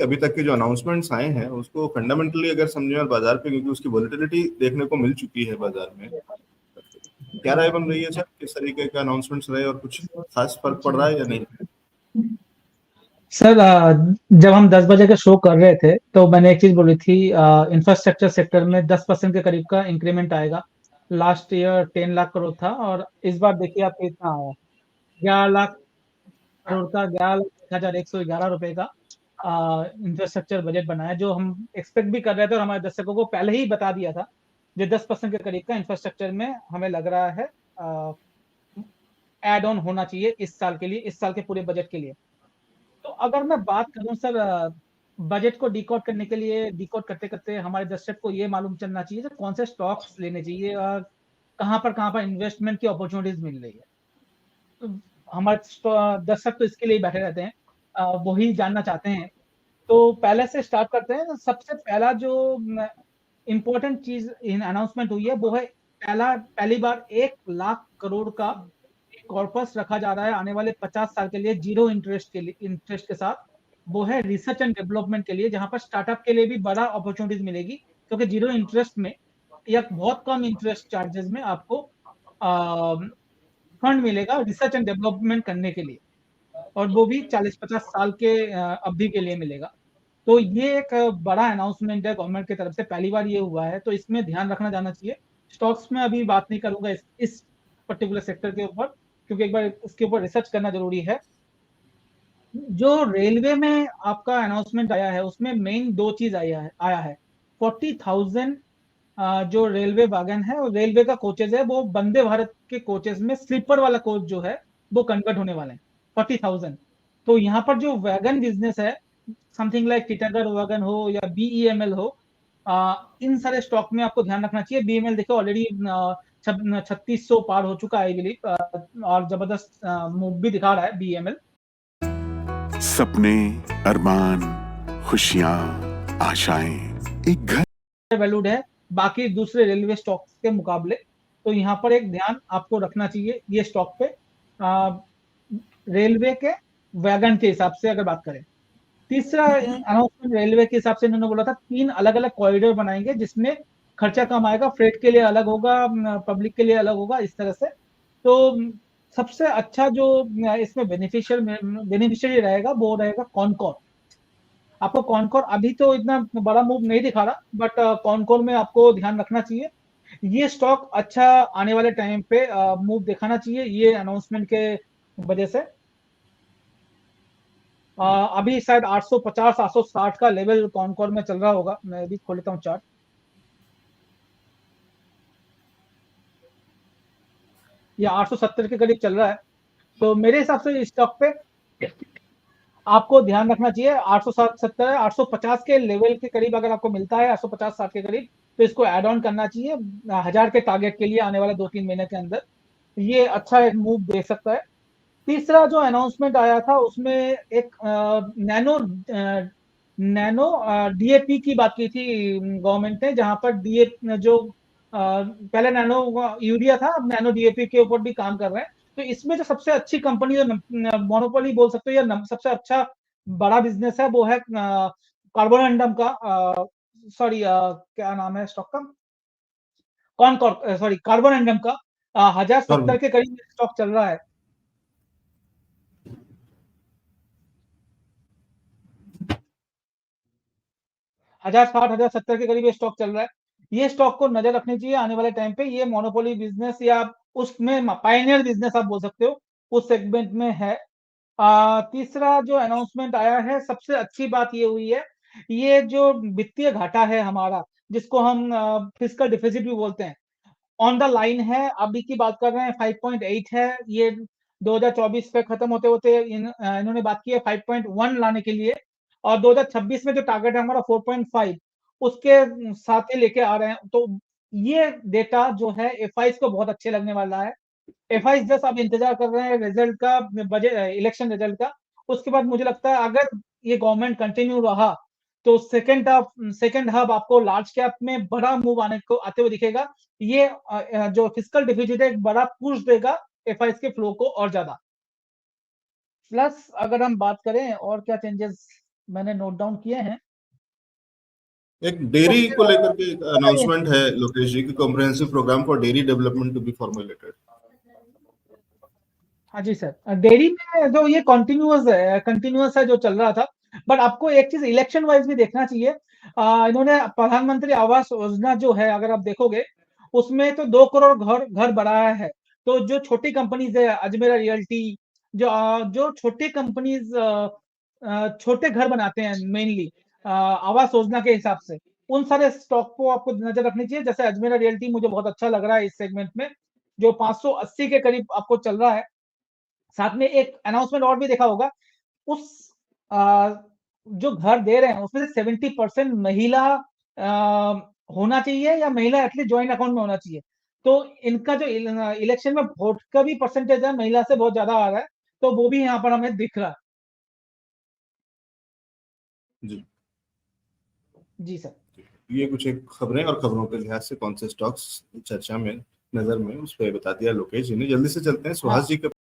अभी तक के जो अनाउंसमेंट्स आए हैं उसको फंडामेंटली अगर समझे और बाजार पे, क्योंकि उसकी वॉलिटिलिटी देखने को मिल चुकी है बाजार में, क्या राय बन रही है सर, किस तरीके का अनाउंसमेंट्स रहे और कुछ खास फर्क पड़ रहा है या नहीं? सर, जब हम 10 बजे का शो कर रहे थे तो मैंने एक चीज बोली थी, इंफ्रास्ट्रक्चर सेक्टर में 10% के करीब का इंक्रीमेंट आएगा। लास्ट ईयर 10 लाख करोड़ था और इस बार देखिए आप कितना आया, 11 लाख करोड़ का, 11,0111 रुपए का इंफ्रास्ट्रक्चर बजट बनाया, जो हम एक्सपेक्ट भी कर रहे थे और हमारे दर्शकों को पहले ही बता दिया था। जो 10% के करीब का इंफ्रास्ट्रक्चर में हमें लग रहा है एड ऑन होना चाहिए इस साल के लिए, इस साल के पूरे बजट के लिए। तो अगर मैं बात करूं सर, बजट को डिकोड करने के लिए, डिकोड करते करते हमारे दर्शक को ये मालूम चलना चाहिए कि कौन से स्टॉक्स लेने चाहिए और कहाँ पर इन्वेस्टमेंट की अपॉर्चुनिटीज मिल रही है। तो हमारे दर्शक तो इसके लिए बैठे रहते हैं, वही जानना चाहते हैं। तो पहले से स्टार्ट करते हैं। सबसे पहला जो इम्पोर्टेंट चीज इन अनाउंसमेंट हुई है वो है, पहली बार 1 लाख करोड़ का कॉर्पस रखा जा रहा है आने वाले 50 साल के लिए, जीरो इंटरेस्ट के लिए, इंटरेस्ट के साथ। वो है रिसर्च एंड डेवलपमेंट के लिए, जहां पर स्टार्टअप के लिए भी बड़ा अपॉर्चुनिटीज मिलेगी, क्योंकि जीरो इंटरेस्ट में या बहुत कम इंटरेस्ट चार्जेस में आपको फंड मिलेगा रिसर्च एंड डेवलपमेंट करने के लिए, और वो भी 40-50 साल के अवधि के लिए मिलेगा। तो ये एक बड़ा अनाउंसमेंट है गवर्नमेंट की तरफ से, पहली बार ये हुआ है, तो इसमें ध्यान रखना जाना चाहिए। स्टॉक्स में अभी बात नहीं करूंगा इस पर्टिकुलर सेक्टर के ऊपर, क्योंकि एक बार इसके ऊपर रिसर्च करना जरूरी है। जो रेलवे में आपका अनाउंसमेंट आया है उसमें मेन दो चीज आया है 40,000 जो रेलवे वैगन है और रेलवे का कोचेज है, वो वंदे भारत के कोचेज में स्लीपर वाला कोच जो है वो कन्वर्ट होने वाले हैं, 40,000। तो यहाँ पर जो वैगन बिजनेस है, समथिंग लाइक टिटागढ़ वैगन हो या बीईएमएल हो, इन सारे स्टॉक में आपको ध्यान रखना चाहिए। बीईएमएल देखो ऑलरेडी 3600 पार हो चुका है आई बिलीव, और जबरदस्त मूव भी दिखा रहा है बीईएमएल। सपने, अरमान, खुशियां, आशाएं, एक घर वैल्यूड है बाकी दूसरे रेलवे स्टॉक्स के मुकाबले। तो यहाँ पर एक ध्यान आपको रखना चाहिए ये स्टॉक पे, रेलवे के वैगन के हिसाब से अगर बात करें। तीसरा अनाउंसमेंट रेलवे के हिसाब से इन्होंने बोला था 3 अलग-अलग कॉरिडोर बनाएंगे, जिसमें खर्चा कम आएगा, फ्रेट के लिए अलग होगा, पब्लिक के लिए अलग होगा, इस तरह से। तो सबसे अच्छा जो इसमें बेनिफिशियरी रहेगा वो रहेगा कॉनकॉर। आपको कॉनकॉर अभी तो इतना बड़ा मूव नहीं दिखा रहा, बट कॉनकॉर में आपको ध्यान रखना चाहिए। ये स्टॉक अच्छा आने वाले टाइम पे मूव दिखाना चाहिए ये अनाउंसमेंट के वजह से। अभी शायद 850 860 का लेवल कॉनकॉर में चल रहा होगा, मैं भी खोल लेता हूँ चार्ट। ये 870 के करीब चल रहा है। तो मेरे हिसाब से इस स्टॉक पे आपको ध्यान रखना चाहिए, 870 850 के लेवल के करीब अगर आपको मिलता है, 850-60 के करीब, तो इसको ऐड ऑन करना चाहिए 1000 के टारगेट के लिए आने वाले 2-3 महीने के अंदर। ये अच्छा एक मूव दे सकता है। तीसरा जो अनाउंसमेंट आया था उसमें एक नैनो डीएपी की बात की थी गवर्नमेंट ने, जहां पर डीए जो पहले नैनो यूरिया था, अब नैनो डीएपी के ऊपर भी काम कर रहे हैं। तो इसमें जो सबसे अच्छी कंपनी, जो मोनोपोली बोल सकते हो या सबसे अच्छा बड़ा बिजनेस है, वो है कार्बोरंडम का, सॉरी क्या नाम है स्टॉक का, कॉनकॉर, सॉरी कार्बोरंडम का। 1070 के करीब स्टॉक चल रहा है। 1060 1070 के करीब ये स्टॉक चल रहा है। ये स्टॉक को नजर रखनी चाहिए आने वाले टाइम पे। ये मोनोपोली बिजनेस या उसमें पायनियर बिजनेस आप बोल सकते हो, उस सेगमेंट में है। तीसरा जो अनाउंसमेंट आया है, सबसे अच्छी बात ये हुई है, ये जो वित्तीय घाटा है हमारा, जिसको हम फिस्कल डिफिसिट भी बोलते हैं, ऑन द लाइन है। अभी की बात कर रहे हैं 5.8 है, ये 2024 पे खत्म होते होते इन्होंने बात की है 5.1 लाने के लिए, और 2026 में जो टारगेट है हमारा 4.5, उसके साथ ही लेके आ रहे हैं। तो ये डेटा जो है एफआईज को बहुत अच्छे लगने वाला है। एफआईज जस्ट अब इंतजार कर रहे हैं रिजल्ट का, बजट इलेक्शन रिजल्ट का। उसके बाद मुझे लगता है अगर ये गवर्नमेंट कंटिन्यू रहा तो सेकंड हब आपको लार्ज कैप में बड़ा मूव आते हुए दिखेगा। ये जो फिस्कल डिफिसिट है एक बड़ा पुश देगा एफआईज के फ्लो को और ज्यादा। प्लस अगर हम बात करें और क्या चेंजेस मैंने नोट डाउन किए हैं। एक डेयरी को लेकर के अनाउंसमेंट है लोकेश जी की, comprehensive program for dairy development to be formulated. हाँ जी सर, डेयरी में जो ये कंटिन्यूअस है जो चल रहा था, बट आपको एक चीज इलेक्शन वाइज भी देखना चाहिए। इन्होंने प्रधानमंत्री आवास योजना जो है, अगर आप देखोगे उसमें तो 2 करोड़ घर बनाया है। तो जो छोटी कंपनीज है, अजमेरा रियल्टी, जो छोटी कंपनीज छोटे घर बनाते हैं मेनली आवास योजना के हिसाब से, उन सारे स्टॉक को आपको नजर रखनी चाहिए। जैसे अजमेरा रियल्टी मुझे बहुत अच्छा लग रहा है इस सेगमेंट में, जो 580 के करीब आपको चल रहा है। साथ में एक अनाउंसमेंट और भी देखा होगा, उस जो घर दे रहे हैं उसमें से 70% महिला होना चाहिए, या महिला एटलीस्ट ज्वाइंट अकाउंट में होना चाहिए। तो इनका जो इलेक्शन में वोट का भी परसेंटेज है महिला से बहुत ज्यादा आ रहा है, तो वो भी यहाँ पर हमें दिख रहा है। जी जी सर। ये कुछ एक खबरें और खबरों के लिहाज से कौन से स्टॉक्स चर्चा में नजर में, उस पर बता दिया लोकेश जी ने। जल्दी से चलते हैं सुहास हाँ जी के